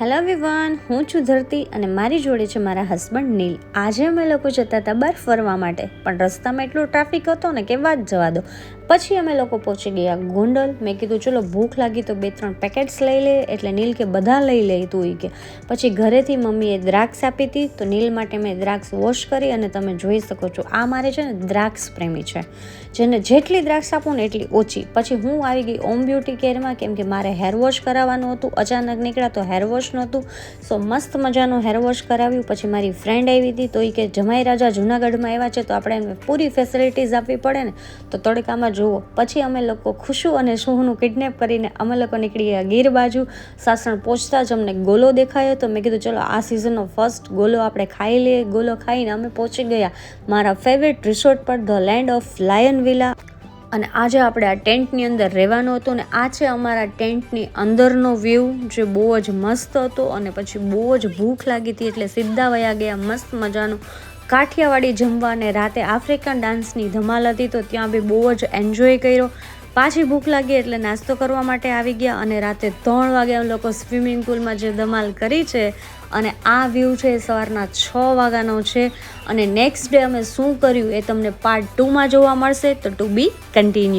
Hello everyone, હું છું ધરતી અને મારી જોડે છે મારા હસબન્ડ નીલ. આજે અમે લોકો જતા હતા બહાર ફરવા માટે, પણ રસ્તામાં એટલો ટ્રાફિક હતો ને કે વાત જવા દો. પછી અમે લોકો પહોંચી ગયા ગોંડલ. મેં કીધું ચલો ભૂખ લાગી તો 2-3 પેકેટ્સ લઈ લે, એટલે નીલ કે બધા લઈ લે તું એ કે. પછી ઘરેથી મમ્મીએ દ્રાક્ષ આપી હતી, તો નીલ માટે મેં દ્રાક્ષ વોશ કરી અને તમે જોઈ શકો છો આ મારે છે ને દ્રાક્ષ પ્રેમી છે, જેને જેટલી દ્રાક્ષ આપું ને એટલી ઓછી. પછી હું આવી ગઈ ઓમ બ્યુટી કેરમાં, કેમ કે મારે હેર વોશ કરાવવાનું હતું. અચાનક નીકળ્યા તો હેર વોશ નહોતું, સો મસ્ત મજાનું હેર વોશ કરાવ્યું. પછી મારી ફ્રેન્ડ આવી હતી, તો એ કે જમાઈ રાજા જૂનાગઢમાં આવ્યા છે તો આપણે એને પૂરી ફેસિલિટીઝ આપવી પડે ને, તો તડકામાં જુઓ. પછી અમે લોકો ખુશુ અને શુહનું કિડનેપ કરીને અમે લોકો નીકળી ગયા ગીર બાજુ. સાસણ પહોંચતા જ અમને ગોલો દેખાયો, તો મેં કીધું ચલો આ સિઝનનો ફર્સ્ટ ગોલો આપણે ખાઈ લઈએ. ગોલો ખાઈને અમે પહોંચી ગયા મારા ફેવરેટ રિસોર્ટ પર, the land of lion villa. અને આજે આપણે આ ટેન્ટની અંદર રહેવાનું હતું, ને આ છે અમારા ટેન્ટની અંદરનો વ્યૂ, જે બહુ જ મસ્ત હતો. અને પછી બહુ જ ભૂખ લાગી હતી એટલે સીધા વયા ગયા મસ્ત મજાનું કાઠિયાવાડી જમવા. અને રાતે આફ્રિકન ડાન્સની ધમાલ હતી, તો ત્યાં બી બહુ જ એન્જોય કર્યો. પાછી ભૂખ લાગી એટલે નાસ્તો કરવા માટે આવી ગયા, અને રાતે 3 વાગે અમે લોકો સ્વિમિંગ પુલમાં જે ધમાલ કરી છે. અને આ વ્યૂ છે સવારના 6 વાગ્યાનો છે. અને નેક્સ્ટ ડે અમે શું કર્યું એ તમને પાર્ટ 2માં જોવા મળશે, તો ટુ બી કન્ટિન્યુ.